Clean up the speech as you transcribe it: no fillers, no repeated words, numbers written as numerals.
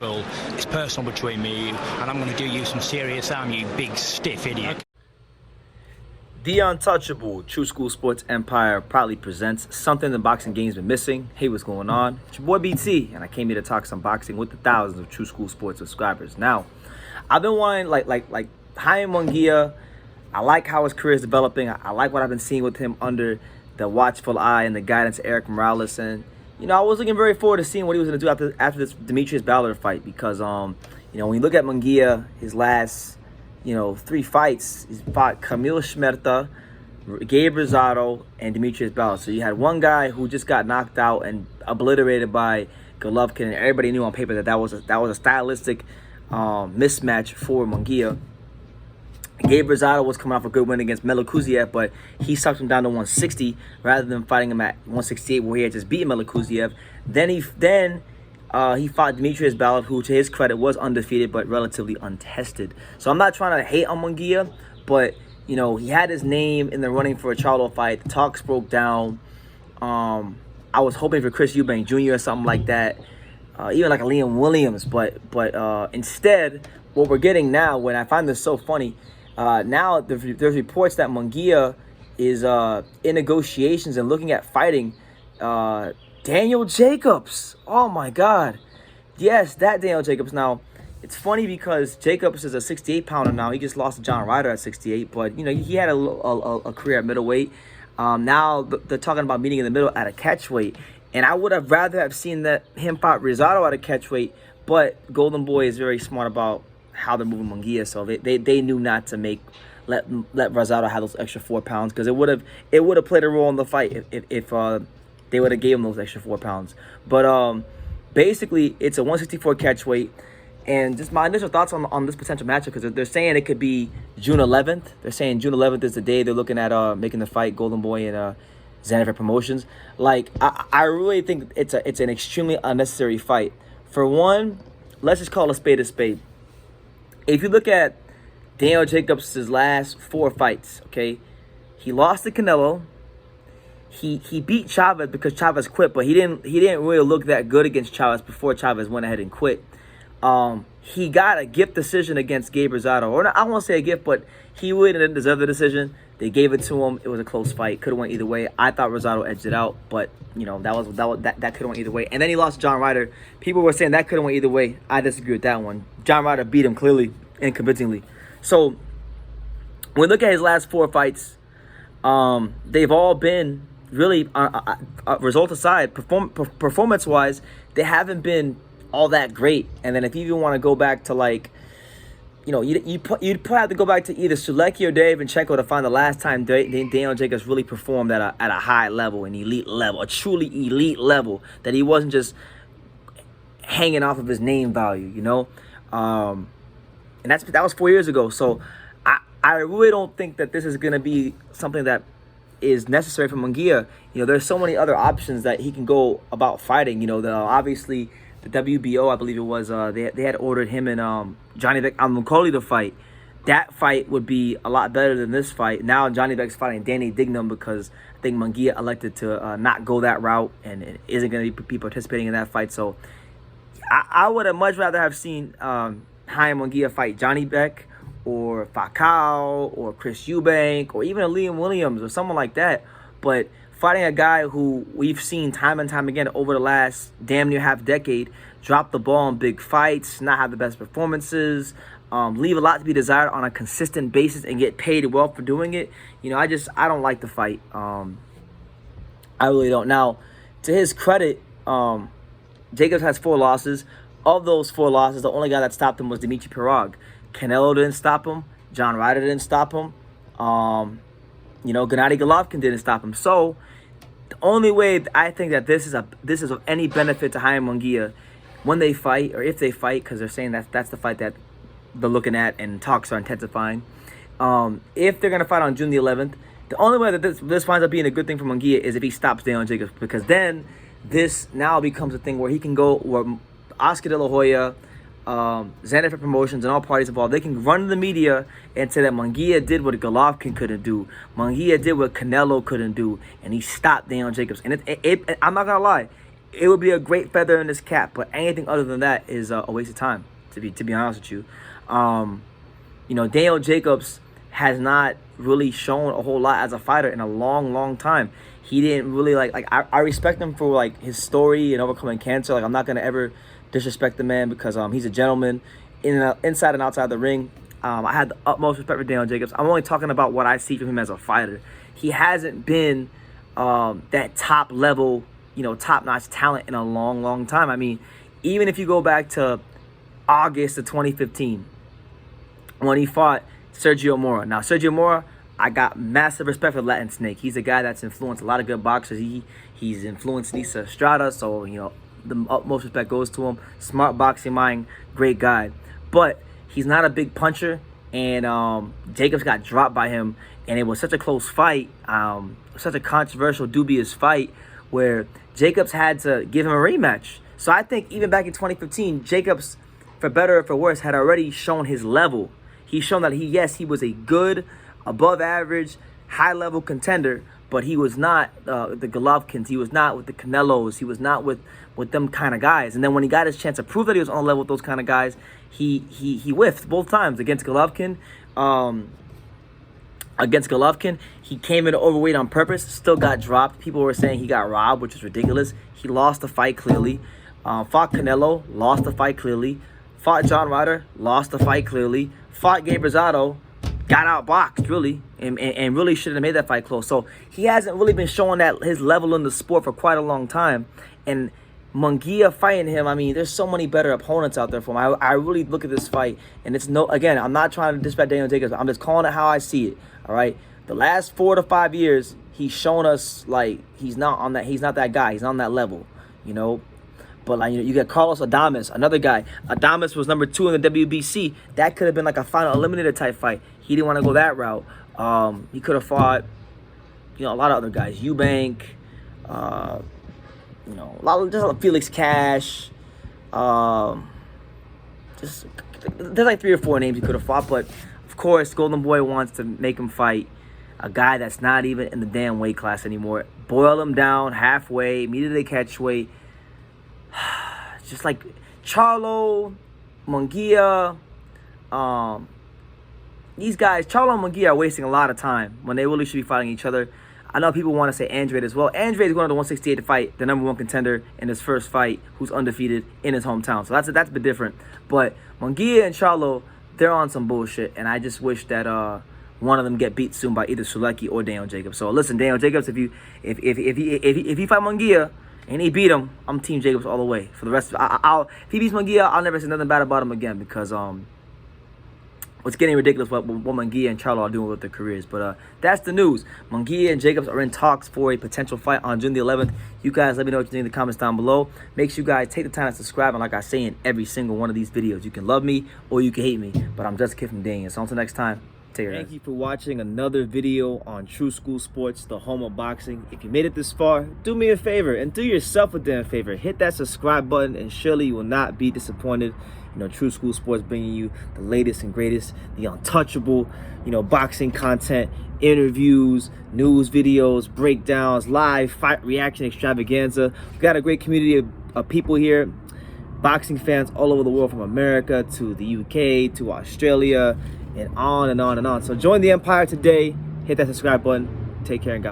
Well, it's personal between me and you, and I'm going to do you some serious harm, you big stiff idiot. The Untouchable True School Sports Empire proudly presents something the boxing game's been missing. Hey, what's going on? It's your boy BT, and I came here to talk some boxing with the thousands of True School Sports subscribers. Now, I've been wanting, like Jaime Munguia. I like how his career is developing. I like what I've been seeing with him under the watchful eye and the guidance of Eric Morales. And I was looking very forward to seeing what he was going to do after this Demetrius Ballard fight, because when you look at Munguia, his last 3 fights, he's fought Camilo Schmerta, Gabe Rosado, and Demetrius Ballard. So you had one guy who just got knocked out and obliterated by Golovkin, and everybody knew on paper that was a stylistic mismatch for Munguia. Gabe Rosado was coming off a good win against Melokuziev, but he sucked him down to 160 rather than fighting him at 168, where he had just beaten Melokuziev. Then he fought Demetrius Ballard, who, to his credit, was undefeated but relatively untested. So I'm not trying to hate on Munguia, but he had his name in the running for a Charlo fight. The talks broke down. I was hoping for Chris Eubank Jr. or something like that, even like a Liam Williams. But instead, what we're getting now, when I find this so funny, now there's reports that Munguia is in negotiations and looking at fighting Daniel Jacobs. Oh my God. Yes, that Daniel Jacobs. Now, it's funny because Jacobs is a 68-pounder now. He just lost to John Ryder at 68, but he had a career at middleweight. Now they're talking about meeting in the middle at a catchweight, and I would have rather have seen him fight Rosado at a catchweight, but Golden Boy is very smart about how they're moving Munguia, so they knew not to let Rosado have those extra 4 pounds, because it would have played a role in the fight if they would have gave him those extra 4 pounds. But basically, it's a 164 catchweight, and just my initial thoughts on this potential matchup, because they're saying it could be June 11th. They're saying June 11th is the day they're looking at making the fight, Golden Boy and Xanafer Promotions. Like, I really think it's an extremely unnecessary fight. For one, let's just call a spade a spade. If you look at Daniel Jacobs' last 4 fights, okay, he lost to Canelo. He beat Chavez because Chavez quit, but he didn't really look that good against Chavez before Chavez went ahead and quit. He got a gift decision against Gabe Rosado, or I won't say a gift, but he really didn't deserve the decision. They gave it to him. It was a close fight. Could have went either way. I thought Rosado edged it out, but that could have went either way. And then he lost to John Ryder. People were saying that could have went either way. I disagree with that one. John Ryder beat him clearly and convincingly. So when we look at his last 4 fights, they've all been really, result aside, performance-wise, they haven't been all that great. And then if you even want to go back to you'd probably have to go back to either Sulecki or Derevinchenko to find the last time Daniel Jacobs really performed at a high level, an elite level, a truly elite level, that he wasn't just hanging off of his name value, and that was 4 years ago. So I really don't think that this is going to be something that is necessary for Munguia. There's so many other options that he can go about fighting. Obviously the WBO, I believe it was, they had ordered him and Johnny Beck Almuncoli to fight. That fight would be a lot better than this fight. Now Johnny Beck's fighting Danny Dignam because I think Munguia elected to not go that route and isn't going to be participating in that fight. So I would have much rather have seen Jaime Munguia fight Johnny Beck or Falcao or Chris Eubank or even a Liam Williams or someone like that. But fighting a guy who we've seen time and time again over the last damn near half decade drop the ball in big fights, not have the best performances, leave a lot to be desired on a consistent basis, and get paid well for doing it, I don't like the fight. I really don't. Now, to his credit, Jacobs has 4 losses. Of those 4 losses, the only guy that stopped him was Dimitri Pirog. Canelo didn't stop him. John Ryder didn't stop him. Gennady Golovkin didn't stop him. So the only way I think that this is of any benefit to Jaime Munguia when they fight, or if they fight, because they're saying that's the fight that they're looking at and talks are intensifying. If they're gonna fight on June the 11th, the only way that this winds up being a good thing for Munguia is if he stops Daniel Jacobs, because then this now becomes a thing where he can go where Oscar De La Hoya, Xanafer Promotions, and all parties involved, they can run to the media and say that Munguia did what Golovkin couldn't do. Munguia did what Canelo couldn't do, and he stopped Daniel Jacobs. And I'm not gonna lie, it would be a great feather in his cap. But anything other than that is a waste of time. To be honest with you, Daniel Jacobs has not really shown a whole lot as a fighter in a long time. He didn't really I respect him for like his story and overcoming cancer. Like, I'm not gonna ever disrespect the man because he's a gentleman inside and outside the ring. I had the utmost respect for Daniel Jacobs. I'm only talking about what I see from him as a fighter. He hasn't been that top level, top notch talent in a long time. I mean, even if you go back to August of 2015 when he fought Sergio Mora. Now, Sergio Mora, I got massive respect for Latin Snake. He's a guy that's influenced a lot of good boxers. He's influenced Lisa Estrada, so, the utmost respect goes to him. Smart boxing mind, great guy. But he's not a big puncher, and Jacobs got dropped by him, and it was such a close fight, such a controversial, dubious fight, where Jacobs had to give him a rematch. So I think even back in 2015, Jacobs, for better or for worse, had already shown his level. He's shown that he was a good, above average, high level contender, but he was not the Golovkins. He was not with the Canelos. He was not with them kind of guys. And then when he got his chance to prove that he was on level with those kind of guys, he whiffed both times against Golovkin. He came in overweight on purpose, still got dropped. People were saying he got robbed, which is ridiculous. He lost the fight clearly. Fought Canelo, lost the fight clearly. Fought John Ryder, lost the fight clearly. Fought Gabe Rosado, got outboxed really, and really should have made that fight close. So he hasn't really been showing that his level in the sport for quite a long time. And Munguia fighting him, I mean, there's so many better opponents out there for him. I really look at this fight, and it's again, I'm not trying to disrespect Daniel Jacobs. I'm just calling it how I see it. All right, the last 4 to 5 years, he's shown us like he's not that guy. He's not on that level, But you got Carlos Adames, another guy. Adames was number 2 in the WBC. That could have been like a final eliminator type fight. He didn't want to go that route. He could have fought, a lot of other guys. Eubank, just Felix Cash. There's like 3 or 4 names he could have fought. But of course, Golden Boy wants to make him fight a guy that's not even in the damn weight class anymore. Boil him down halfway, immediately catch weight. Just like Charlo, Munguia, these guys, Charlo and Munguia are wasting a lot of time when they really should be fighting each other. I know people want to say Andrade as well. Andrade is going to the 168 to fight the #1 contender in his first fight, who's undefeated in his hometown. So that's a bit different. But Munguia and Charlo, they're on some bullshit, and I just wish that one of them get beat soon by either Sulecki or Daniel Jacobs. So listen, Daniel Jacobs, if you fight Munguia and he beat him, I'm Team Jacobs all the way. For the rest of if he beats Munguia, I'll never say nothing bad about him again because it's getting ridiculous what Munguia and Charlo are doing with their careers. But that's the news. Munguia and Jacobs are in talks for a potential fight on June the 11th. You guys let me know what you think in the comments down below. Make sure you guys take the time to subscribe. And like I say in every single one of these videos, you can love me or you can hate me. But I'm just a kid from Daniel. So until next time. Thank you for watching another video on True School Sports, the home of boxing. If you made it this far, do me a favor and do yourself a damn favor. Hit that subscribe button and surely you will not be disappointed. True School Sports bringing you the latest and greatest, the untouchable, boxing content, interviews, news videos, breakdowns, live fight reaction extravaganza. We've got a great community of people here, boxing fans all over the world, from America to the UK to Australia, and on and on and on. So join the empire today. Hit that subscribe button. Take care and God.